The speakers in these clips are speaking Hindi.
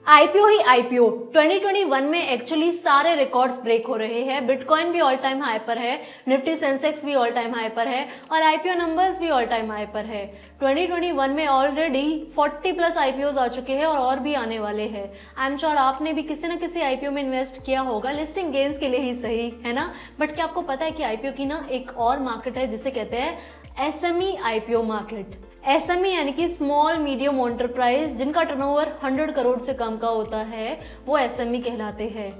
आईपीओ ही आईपीओ 2021 में एक्चुअली सारे रिकॉर्ड्स ब्रेक हो रहे हैं। बिटकॉइन भी ऑल टाइम हाई पर है, निफ्टी सेंसेक्स भी ऑल टाइम हाई पर है और आईपीओ नंबर्स भी ऑल टाइम हाई पर है। 2021 में ऑलरेडी 40 प्लस आईपीओज आ चुके हैं और भी आने वाले हैं। आई एम श्योर आपने भी किसी ना किसी आईपीओ में इन्वेस्ट किया होगा, लिस्टिंग गेन्स के लिए ही सही है ना। बट क्या आपको पता है कि आईपीओ की ना एक और मार्केट है जिसे कहते हैं एसएमई आईपीओ मार्केट। एसएमई यानी कि स्मॉल मीडियम एंटरप्राइज, जिनका टर्नओवर 100 करोड़ से कम का होता है, वो एसएमई कहलाते हैं।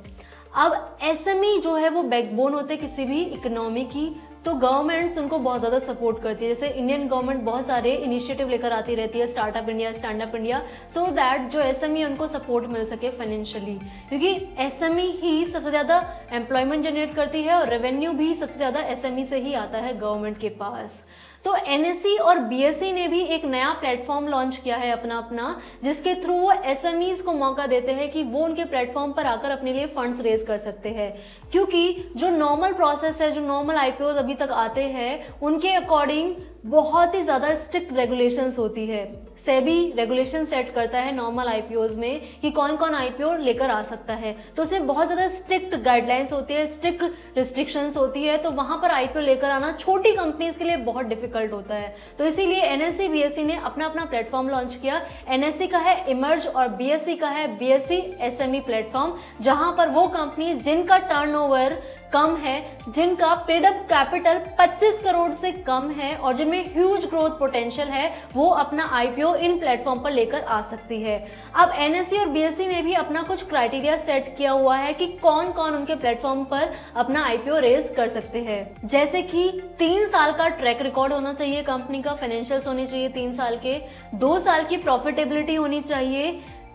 अब एसएमई जो है वो बैकबोन होते हैं किसी भी इकोनॉमी की, तो गवर्नमेंट्स उनको बहुत ज़्यादा सपोर्ट करती है। जैसे इंडियन गवर्नमेंट बहुत सारे इनिशिएटिव लेकर आती रहती है, startup India, stand up India, so that जो एसएमई उनको सपोर्ट मिल सके फाइनेंशियली, क्योंकि एसएमई ही सबसे ज़्यादा एम्प्लॉयमेंट जनरेट करती है और रेवेन्यू भी सबसे ज़्यादा एसएमई से ही आता है गवर्नमेंट के पास। तो एनएसई और बीएसई ने भी एक नया प्लेटफॉर्म लॉन्च किया है अपना, जिसके थ्रू वो एसएमईज को मौका देते हैं कि वो उनके प्लेटफॉर्म पर आकर अपने लिए फंड्स रेज कर सकते हैं। क्योंकि जो नॉर्मल प्रोसेस है, जो नॉर्मल आईपीओज अभी तक आते हैं, उनके अकॉर्डिंग बहुत ही ज़्यादा स्ट्रिक्ट रेगुलेशंस होती है। सेबी रेगुलेशन सेट करता है नॉर्मल आईपीओज में कि कौन कौन आईपीओ लेकर आ सकता है, तो उसमें बहुत ज़्यादा स्ट्रिक्ट गाइडलाइंस होती है, स्ट्रिक्ट रिस्ट्रिक्शंस होती है, तो वहाँ पर आईपीओ लेकर आना छोटी कंपनीज के लिए बहुत डिफिकल्ट होता है। तो इसीलिए एनएसई बीएसई ने अपना प्लेटफॉर्म लॉन्च किया। एनएसई का है इमर्ज और बीएसई का है बीएसई एसएमई प्लेटफॉर्म, जहां पर वो कंपनी जिनका टर्नओवर कम है, जिनका पेड अप कैपिटल 25 करोड़ से कम है और जिनमें ह्यूज ग्रोथ पोटेंशियल है, वो अपना आईपीओ इन प्लेटफॉर्म पर लेकर आ सकती है। अब एनएसई और बीएसई ने भी अपना कुछ क्राइटेरिया सेट किया हुआ है कि कौन कौन उनके प्लेटफॉर्म पर अपना आईपीओ रेज कर सकते हैं। जैसे कि 3 साल का ट्रैक रिकॉर्ड होना चाहिए कंपनी का, फाइनेंशियल्स होने चाहिए 3 साल के, 2 साल की प्रॉफिटेबिलिटी होनी चाहिए,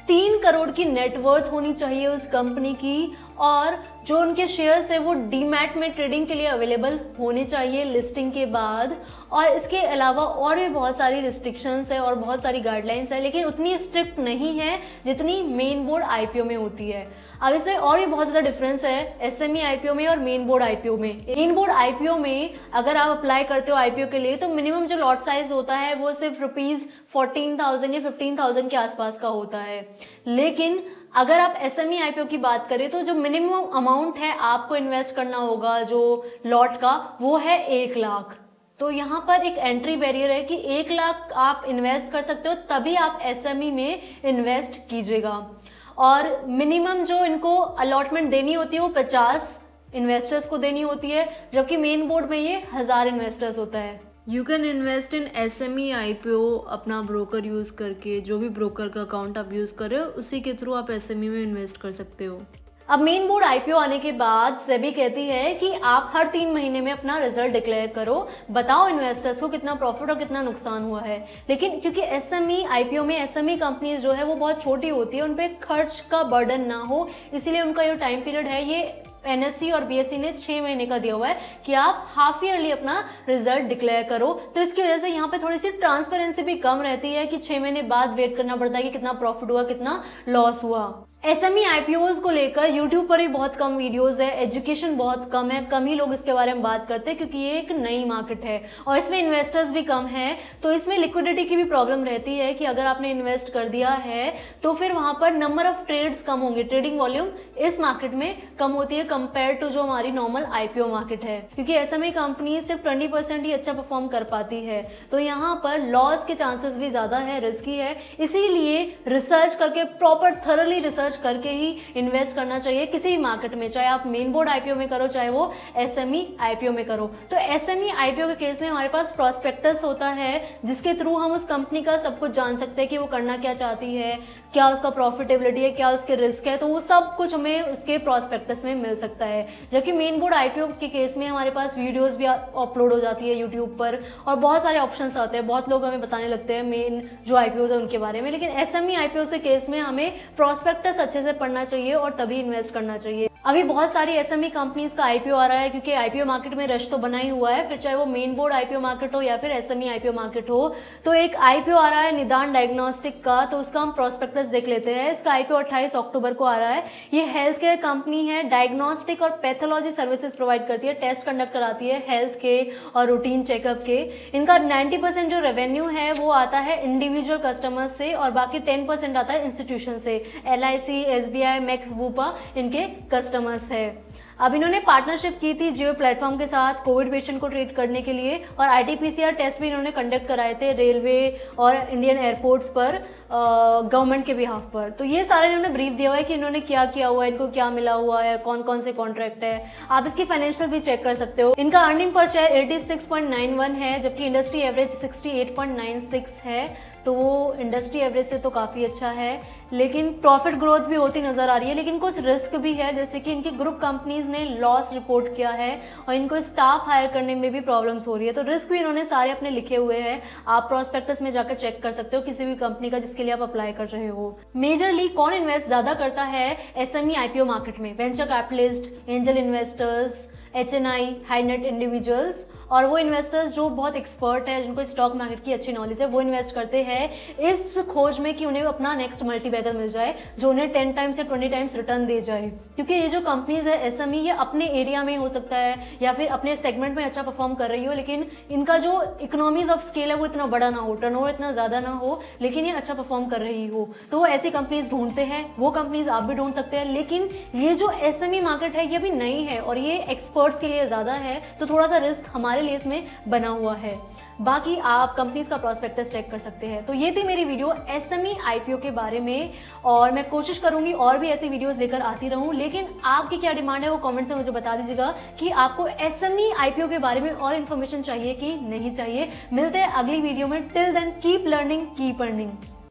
3 करोड़ की नेटवर्थ होनी चाहिए उस कंपनी की, और जो उनके शेयर्स है वो डीमैट में ट्रेडिंग के लिए अवेलेबल होने चाहिए लिस्टिंग के बाद। और इसके अलावा और भी बहुत सारी रिस्ट्रिक्शंस है और बहुत सारी गाइडलाइंस है, लेकिन उतनी स्ट्रिक्ट नहीं है जितनी मेन बोर्ड आईपीओ में होती है। अब इसमें और भी बहुत ज़्यादा डिफरेंस है एसएमई आईपीओ में और मेन बोर्ड आईपीओ में। मेन बोर्ड आईपीओ में अगर आप अप्लाई करते हो आईपीओ के लिए, तो मिनिमम जो लॉट साइज होता है वो सिर्फ ₹14,000 या 15,000 के आसपास का होता है। लेकिन अगर आप एसएमई आईपीओ की बात करें तो जो मिनिमम अमाउंट है आपको इन्वेस्ट करना होगा जो लॉट का, वो है 1 लाख। तो यहाँ पर एक एंट्री बैरियर है कि 1 लाख आप इन्वेस्ट कर सकते हो, तभी आप एसएमई में इन्वेस्ट कीजिएगा। और मिनिमम जो इनको अलॉटमेंट देनी होती है वो 50 इन्वेस्टर्स को देनी होती है, जबकि मेन बोर्ड में ये 1000 इन्वेस्टर्स होता है। You can invest in SME IPO अपना ब्रोकर यूज़ करके, जो भी ब्रोकर का अकाउंट आप यूज़ कर रहे हो उसी के थ्रू आप एसएमई में इन्वेस्ट कर सकते हो। अब मेन बोर्ड आईपीओ आने के बाद सेबी कहती है कि आप हर 3 महीने में अपना रिजल्ट डिक्लेयर करो, बताओ इन्वेस्टर्स को कितना प्रॉफिट और कितना नुकसान हुआ है। लेकिन क्योंकि एसएमई आईपीओ में एसएमई कंपनीज जो है वो बहुत छोटी होती है, उन पे खर्च का बर्डन ना हो, इसीलिए उनका जो टाइम पीरियड है ये एनएसई और बीएसई ने 6 महीने का दिया हुआ है कि आप हाफ ईयरली अपना रिजल्ट डिक्लेयर करो। तो इसकी वजह से यहाँ पे थोड़ी सी ट्रांसपेरेंसी भी कम रहती है कि 6 महीने बाद वेट करना पड़ता है कि कितना प्रॉफिट हुआ, कितना लॉस हुआ। एसएमई आईपीओज को लेकर यूट्यूब पर भी बहुत कम वीडियोस है, एजुकेशन बहुत कम है, कम ही लोग इसके बारे में बात करते हैं क्योंकि ये एक नई मार्केट है और इसमें इन्वेस्टर्स भी कम है। तो इसमें लिक्विडिटी की भी प्रॉब्लम रहती है कि अगर आपने इन्वेस्ट कर दिया है तो फिर वहां पर नंबर ऑफ ट्रेड्स कम होंगे, ट्रेडिंग वॉल्यूम इस मार्केट में कम होती है कंपेयर टू जो हमारी नॉर्मल आईपीओ मार्केट है, क्योंकि एसएमई कंपनी सिर्फ 20% ही अच्छा परफॉर्म कर पाती है। तो यहाँ पर लॉस के चांसेस भी ज्यादा है, रिस्की है, इसीलिए रिसर्च करके, प्रॉपर थरली रिसर्च करके ही इन्वेस्ट करना चाहिए किसी भी मार्केट में, चाहे आप मेन बोर्ड आईपीओ में करो चाहे वो एसएमई आईपीओ में करो। तो एसएमई आईपीओ के केस में हमारे पास प्रॉस्पेक्टस होता है जिसके थ्रू हम उस कंपनी का सब कुछ जान सकते हैं कि वो करना क्या चाहती है, क्या उसका प्रॉफिटेबिलिटी है, क्या उसके रिस्क है, तो वो सब कुछ हमें उसके प्रॉस्पेक्टस में मिल सकता है। जबकि मेन बोर्ड आईपीओ के केस में हमारे पास वीडियोस भी अपलोड हो जाती है यूट्यूब पर और बहुत सारे ऑप्शंस आते हैं, बहुत लोग हमें बताने लगते हैं मेन जो आईपीओ है उनके बारे में। लेकिन एसएमई आईपीओ के केस में हमें प्रॉस्पेक्टस अच्छे से पढ़ना चाहिए और तभी इन्वेस्ट करना चाहिए। अभी बहुत सारी एसएमई कंपनीज का आईपीओ आ रहा है, क्योंकि आईपीओ मार्केट में रश तो बना ही हुआ है, फिर चाहे वो मेन बोर्ड आईपीओ मार्केट हो या फिर एसएमई आईपीओ मार्केट हो। तो एक आईपीओ आ रहा है निदान डायग्नोस्टिक का, तो उसका हम प्रोस्पेक्टस देख लेते हैं। इसका आईपीओ 28 अक्टूबर को आ रहा है। ये हेल्थ केयर कंपनी है, डायग्नोस्टिक और पैथोलॉजी सर्विसेज प्रोवाइड करती है, टेस्ट कंडक्ट कराती है हेल्थ के और रूटीन चेकअप के। इनका 90% जो रेवेन्यू है वो आता है इंडिविजुअल कस्टमर्स से और बाकी 10% आता है इंस्टीट्यूशन से। LIC, SBI, मैक्स, वूपा इनके कस्टमर्स है। अब इन्होंने पार्टनरशिप की थी जियो प्लेटफॉर्म के साथ कोविड पेशेंट को ट्रीट करने के लिए, और RT-PCR टेस्ट भी इन्होंने कंडक्ट कराए थे रेलवे और इंडियन एयरपोर्ट्स पर गवर्नमेंट के बिहाफ पर। तो ये सारा इन्होंने ब्रीफ दिया हुआ है कि इन्होंने क्या किया हुआ है, इनको क्या मिला हुआ है, कौन कौन से कॉन्ट्रैक्ट है। आप इसकी फाइनेंशियल भी चेक कर सकते हो। इनका अर्निंग पर शेयर 86.91 है, जबकि इंडस्ट्री एवरेज 68.96 है। तो वो इंडस्ट्री एवरेज से तो काफ़ी अच्छा है, लेकिन प्रॉफिट ग्रोथ भी होती नज़र आ रही है। लेकिन कुछ रिस्क भी है, जैसे कि इनकी ग्रुप कंपनीज ने लॉस रिपोर्ट किया है और इनको स्टाफ हायर करने में भी प्रॉब्लम्स हो रही है। तो रिस्क भी इन्होंने सारे अपने लिखे हुए हैं, आप प्रोस्पेक्टस में जाकर चेक कर सकते हो किसी भी कंपनी का जिसके लिए आप अप्लाई कर रहे हो। मेजरली कौन इन्वेस्ट ज़्यादा करता है एसएमई आईपीओ मार्केट में? Venture capitalist, angel investors, HNI, high net individuals, और वो इन्वेस्टर्स जो बहुत एक्सपर्ट है, जिनको स्टॉक मार्केट की अच्छी नॉलेज है, वो इन्वेस्ट करते हैं इस खोज में कि उन्हें अपना नेक्स्ट मल्टीबैगर मिल जाए जो उन्हें 10 टाइम्स या 20 टाइम्स रिटर्न दे जाए। क्योंकि ये जो कंपनीज है एसएमई, ये अपने एरिया में हो सकता है या फिर अपने सेगमेंट में अच्छा परफॉर्म कर रही हो, लेकिन इनका जो इकोनॉमीज ऑफ स्केल है वो इतना बड़ा ना हो, टर्नओवर इतना ज़्यादा ना हो, लेकिन ये अच्छा परफॉर्म कर रही हो, तो वो ऐसी कंपनीज ढूंढते हैं। वो कंपनीज आप भी ढूंढ सकते हैं। लेकिन ये जो एसएमई मार्केट है ये अभी नई है और ये एक्सपर्ट्स के लिए ज़्यादा है, तो थोड़ा सा रिस्क हमारे लिए इसमें बना हुआ है। बाकी आप कंपनीज का प्रोस्पेक्टस चेक कर सकते हैं। तो ये थी मेरी वीडियो एसएमई आईपीओ के बारे में, और मैं कोशिश करूंगी और भी ऐसी वीडियोस लेकर आती रहूं। लेकिन आपकी क्या डिमांड है वो कमेंट से मुझे बता दीजिएगा कि आपको एसएमई आईपीओ के बारे में और इन्फॉर्मेशन चाहिए कि नहीं चाहिए। मिलते हैं अगली वीडियो में। Till then keep learning, keep earning.